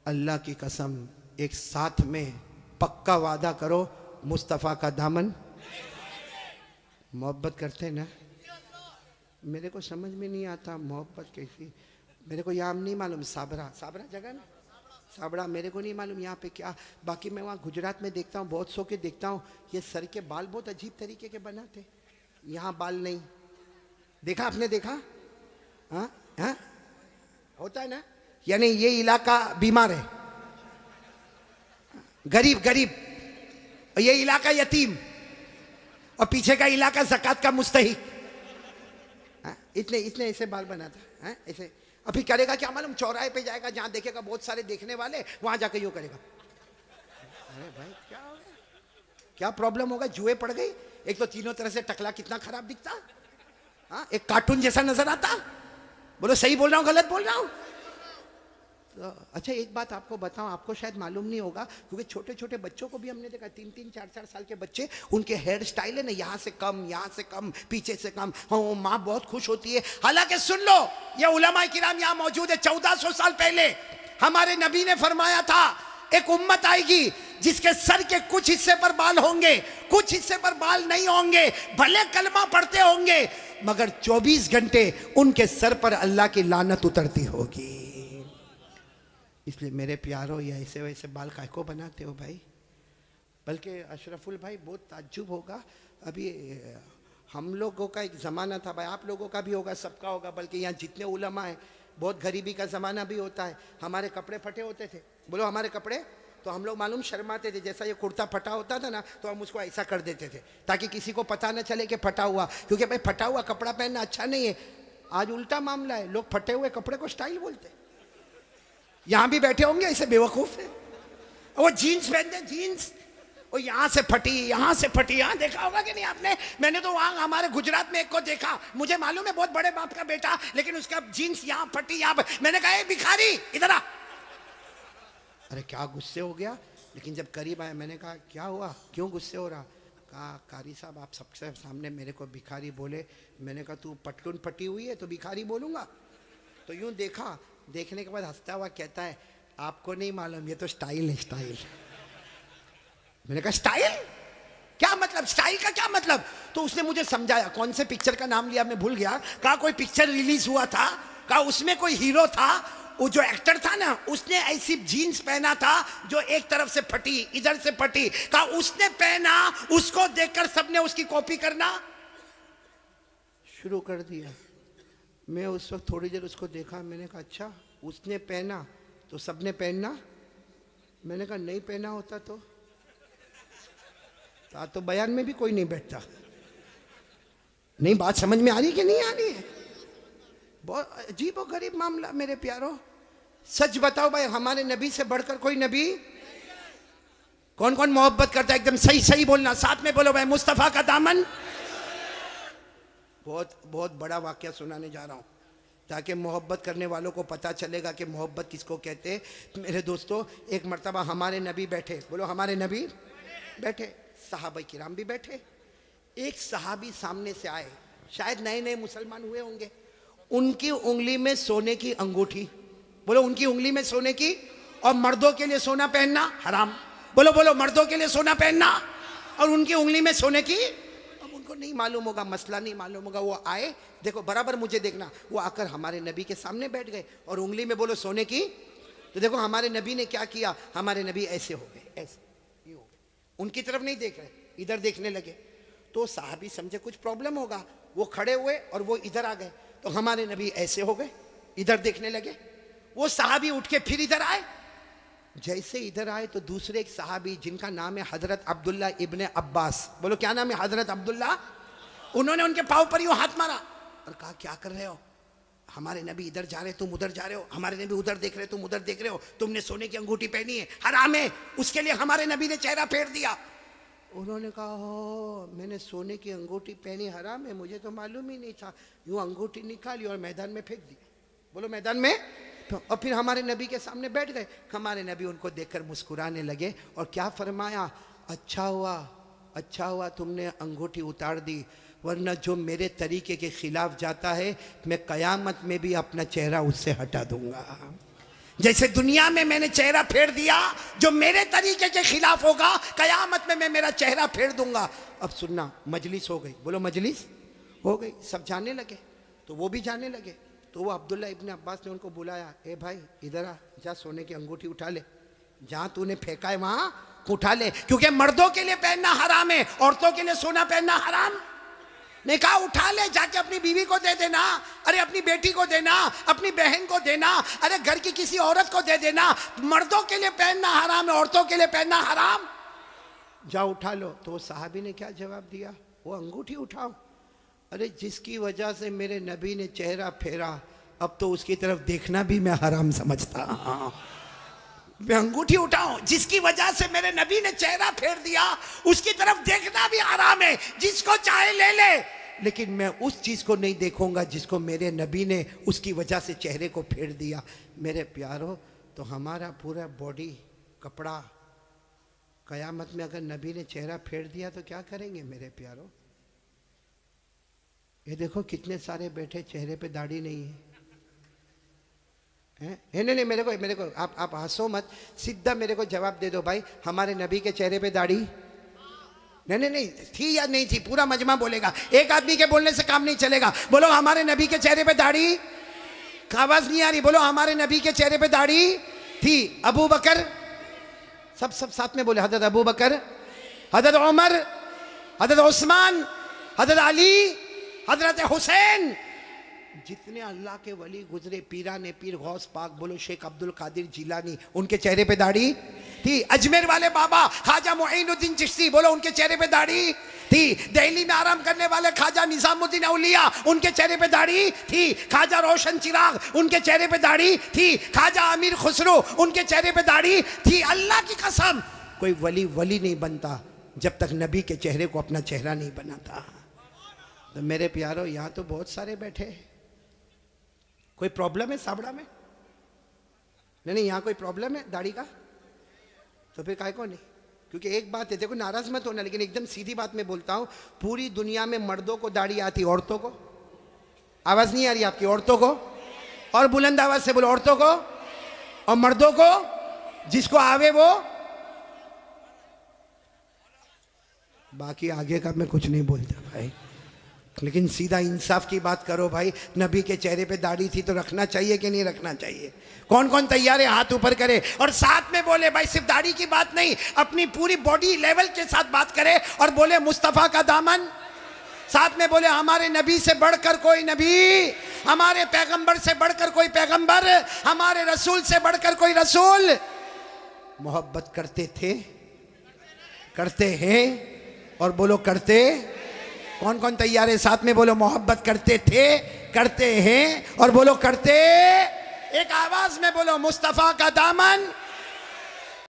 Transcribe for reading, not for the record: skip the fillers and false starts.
अल्लाह की कसम, एक साथ में पक्का वादा करो, मुस्तफ़ा का दामन। मोहब्बत करते हैं ना? मेरे को समझ में नहीं आता मोहब्बत कैसी। मेरे को यहाँ नहीं मालूम, साबरा साबरा जगह ना, साबड़ा, मेरे को नहीं मालूम यहाँ पे क्या। बाकी मैं वहाँ गुजरात में देखता हूँ, बहुत सौ के देखता हूँ, ये सर के बाल बहुत अजीब तरीके के बनाते, यहाँ बाल नहीं। देखा आपने? देखा? हाँ हाँ, होता है ना। यानी ये इलाका बीमार है, गरीब गरीब, और ये इलाका यतीम, और पीछे का इलाका ज़कात का मुस्तहिक। इतने इतने ऐसे बाल बनाता है ऐसे। अभी करेगा क्या मालूम, चौराहे पे जाएगा, जहां देखेगा बहुत सारे देखने वाले, वहां जाकर यूं करेगा। अरे भाई क्या हो गया? क्या प्रॉब्लम होगा? जुए पड़ गई। एक तो तीनों तरह से टकला कितना खराब दिखता, हाँ, एक कार्टून जैसा नजर आता। बोलो सही बोल रहा हूँ गलत बोल रहा हूँ? तो अच्छा एक बात आपको बताऊं, आपको शायद मालूम नहीं होगा, क्योंकि छोटे छोटे बच्चों को भी हमने देखा, 3-3, 4-4 साल के बच्चे, उनके हेयर स्टाइल है ना, यहाँ से कम, यहाँ से कम, पीछे से कम। हाँ, माँ बहुत खुश होती है। हालांकि सुन लो, ये उलमा किराम यहाँ मौजूद है, 1400 साल पहले हमारे नबी ने फरमाया था, एक उम्मत आएगी जिसके सर के कुछ हिस्से पर बाल होंगे, कुछ हिस्से पर बाल नहीं होंगे, भले कलमा पढ़ते होंगे, मगर 24 घंटे उनके सर पर अल्लाह की लानत उतरती होगी। इसलिए मेरे प्यारो, ये ऐसे वैसे बाल काय को बनाते हो भाई? बल्कि अशरफुल भाई बहुत ताज्जुब होगा, अभी हम लोगों का एक ज़माना था भाई, आप लोगों का भी होगा, सबका होगा, बल्कि यहाँ जितने उलमा हैं, बहुत गरीबी का ज़माना भी होता है। हमारे कपड़े फटे होते थे, बोलो हमारे कपड़े, तो हम लोग मालूम शर्माते थे। जैसा ये कुर्ता फटा होता था ना, तो हम उसको ऐसा कर देते थे ताकि किसी को पता न चले कि फटा हुआ, क्योंकि भाई फटा हुआ कपड़ा पहनना अच्छा नहीं है। आज उल्टा मामला है, लोग फटे हुए कपड़े को स्टाइल बोलते हैं। यहाँ भी बैठे होंगे ऐसे बेवकूफ है, वो जीन्स पहनते, जीन्स और यहाँ से फटी, यहाँ से फटी। यहाँ देखा होगा कि नहीं आपने? मैंने तो वहाँ हमारे गुजरात में एक को देखा, मुझे मालूम है बहुत बड़े बाप का बेटा, लेकिन उसका जीन्स यहाँ फटी, यहाँ। मैंने कहा भिखारी इधर आ। अरे क्या गुस्से हो गया, लेकिन जब करीब आया मैंने कहा क्या हुआ, क्यों गुस्से हो रहा? कहा कारी साहब आप सबसे सामने मेरे को भिखारी बोले। मैंने कहा तू पटलून फटी हुई है तो भिखारी बोलूँगा? तो यूँ देखा, देखने के बाद हंसता हुआ कहता है आपको नहीं मालूम, ये तो स्टाइल है, स्टाइल। मैंने कहा स्टाइल क्या मतलब, स्टाइल का क्या मतलब? तो उसने मुझे समझाया, कौन से पिक्चर का नाम लिया मैं भूल गया। कहा कोई पिक्चर रिलीज हुआ था, कहा उसमें कोई हीरो था, वो जो एक्टर था ना, उसने ऐसी जीन्स पहना था जो एक तरफ से फटी, इधर से फटी। कहा उसने पहना, उसको देखकर सबने उसकी कॉपी करना शुरू कर दिया। मैं उस वक्त थोड़ी देर उसको देखा, मैंने कहा अच्छा उसने पहना तो सबने पहनना? मैंने कहा नहीं पहना होता तो बयान में भी कोई नहीं बैठता। नहीं बात समझ में आ रही कि नहीं आ रही है? बहुत अजीब और गरीब मामला मेरे प्यारो। सच बताओ भाई, हमारे नबी से बढ़कर कोई नबी? कौन कौन मोहब्बत करता है? एकदम सही सही बोलना, साथ में बोलो भाई, मुस्तफा का दामन। बहुत बहुत बड़ा वाकया सुनाने जा रहा हूँ ताकि मोहब्बत करने वालों को पता चलेगा कि मोहब्बत किसको कहते हैं। मेरे दोस्तों, एक मर्तबा हमारे नबी बैठे, बोलो हमारे नबी बैठे, सहाबा किराम भी बैठे। एक सहाबी सामने से आए, शायद नए नए मुसलमान हुए होंगे। उनकी उंगली में सोने की अंगूठी, बोलो उनकी उंगली में सोने की, और मर्दों के लिए सोना पहनना हराम। बोलो बोलो, मर्दों के लिए सोना पहनना और उनकी उंगली में सोने की। अब उनको नहीं मालूम होगा, मसला नहीं मालूम होगा, वो आए, देखो बराबर मुझे देखना, वो आकर हमारे नबी के सामने बैठ गए और उंगली में बोलो सोने की। तो देखो हमारे नबी ने क्या किया, हमारे नबी ऐसे हो गए, ऐसे ये हो गए, उनकी तरफ नहीं देख रहे, इधर देखने लगे। तो साहबी समझे कुछ प्रॉब्लम होगा, वो खड़े हुए और वो इधर आ गए। तो हमारे नबी ऐसे हो गए, इधर देखने लगे। वो साहबी उठ के फिर इधर आए। जैसे इधर आए तो दूसरे एक साहबी जिनका नाम है हजरत अब्दुल्ला इब्ने अब्बास, बोलो क्या नाम है? हजरत अब्दुल्ला। उन्होंने उनके पाँव पर यूं हाथ मारा और कहा क्या कर रहे हो? हमारे नबी इधर जा रहे, तुम उधर जा रहे हो। हमारे नबी उधर देख रहे, तुम उधर देख रहे हो। तुमने सोने की अंगूठी पहनी है, हराम है। उसके लिए हमारे नबी ने चेहरा फेर दिया। उन्होंने कहा हो, मैंने सोने की अंगूठी पहनी, हराम है, मुझे तो मालूम ही नहीं था। यूं अंगूठी निकाली और मैदान में फेंक दी, बोलो मैदान में। और फिर हमारे नबी के सामने बैठ गए। हमारे नबी उनको देखकर मुस्कुराने लगे और क्या फरमाया, अच्छा हुआ तुमने अंगूठी उतार दी, वरना जो मेरे तरीके के खिलाफ जाता है मैं कयामत में भी अपना चेहरा उससे हटा दूंगा। जैसे दुनिया में मैंने चेहरा फेर दिया, जो मेरे तरीके के खिलाफ होगा कयामत में मैं मेरा चेहरा फेर दूंगा। अब सुनना, मजलिस हो गई, बोलो मजलिस हो गई, सब जाने लगे, तो वो भी जाने लगे। तो वो अब्दुल्ला इब्न अब्बास ने उनको बुलाया, ए भाई इधर आ, जा सोने की अंगूठी उठा ले, जहां तूने फेंका है वहां उठा ले, क्योंकि मर्दों के लिए पहनना हराम है, औरतों के लिए सोना पहनना हराम। ने कहा उठा ले, जाके अपनी बीवी को दे देना, अरे अपनी बेटी को देना, अपनी बहन को देना, अरे घर की किसी औरत को दे देना। मर्दों के लिए पहनना हराम है, औरतों के लिए पहनना हराम। जा उठा लो। तो वो साहबी ने क्या जवाब दिया, वो अंगूठी उठाओ, अरे जिसकी वजह से मेरे नबी ने चेहरा फेरा, अब तो उसकी तरफ देखना भी मैं हराम समझता। मैं अंगूठी उठाऊं, जिसकी वजह से मेरे नबी ने चेहरा फेर दिया, उसकी तरफ देखना भी हराम है। जिसको चाहे ले ले, लेकिन मैं उस चीज को नहीं देखूंगा जिसको मेरे नबी ने उसकी वजह से चेहरे को फेर दिया। मेरे प्यारो, तो हमारा पूरा बॉडी कपड़ा, कयामत में अगर नबी ने चेहरा फेर दिया तो क्या करेंगे मेरे प्यारो? ये देखो कितने सारे बैठे, चेहरे पे दाढ़ी नहीं है। नहीं, मेरे को आप हंसो मत, सीधा मेरे को जवाब दे दो भाई, हमारे नबी के चेहरे पे दाढ़ी नहीं थी या नहीं थी? पूरा मजमा बोलेगा, एक आदमी के बोलने से काम नहीं चलेगा। बोलो हमारे नबी के चेहरे पे दाढ़ी, आवाज नहीं आ रही, बोलो हमारे नबी के चेहरे पे दाढ़ी थी। अबू बकर, सब साथ में बोले, हजरत अबू बकर, हजरत उमर, हजरत उस्मान, हजरत अली, हजरत हुसैन, जितने अल्लाह के वली गुजरे, पीराने पीर गौस पाक, बोलो शेख अब्दुल कादिर जिलानी, उनके चेहरे पे दाढ़ी थी। अजमेर वाले बाबा ख्वाजा मुईनुद्दीन चिश्ती, बोलो उनके चेहरे पे दाढ़ी थी। दिल्ली में आराम करने वाले ख्वाजा निजामुद्दीन औलिया, उनके चेहरे पे दाढ़ी थी। ख्वाजा रोशन चिराग, उनके चेहरे पे दाढ़ी थी। ख्वाजा अमीर खुसरो, उनके चेहरे पे दाढ़ी थी। अल्लाह की कसम, कोई वली नहीं बनता जब तक नबी के चेहरे को अपना चेहरा नहीं बनाता। तो मेरे प्यारो, यहाँ तो बहुत सारे बैठे, कोई प्रॉब्लम है साबड़ा में? नहीं, यहाँ कोई प्रॉब्लम है दाढ़ी का? तो फिर काय को नहीं? क्योंकि एक बात है, देखो नाराज मत होना, लेकिन एकदम सीधी बात मैं बोलता हूँ, पूरी दुनिया में मर्दों को दाढ़ी आती, औरतों को? आवाज नहीं आ रही आपकी? औरतों को? और बुलंद आवाज से बोलो, औरतों को और मर्दों को, जिसको आवे वो। बाकी आगे का मैं कुछ नहीं बोलता भाई, लेकिन सीधा इंसाफ की बात करो भाई। नबी के चेहरे पे दाढ़ी थी तो रखना चाहिए कि नहीं रखना चाहिए? कौन कौन तैयार है हाथ ऊपर करे और साथ में बोले भाई, सिर्फ दाढ़ी की बात नहीं, अपनी पूरी बॉडी लेवल के साथ बात करे और बोले मुस्तफा का दामन। साथ में बोले हमारे नबी से बढ़कर कोई नबी, हमारे पैगंबर से बढ़कर कोई पैगंबर, हमारे रसूल से बढ़कर कोई रसूल। मोहब्बत करते थे, करते हैं, और बोलो करते। कौन कौन तैयार है? साथ में बोलो मोहब्बत करते थे, करते हैं, और बोलो करते। एक आवाज में बोलो मुस्तफा का दामन।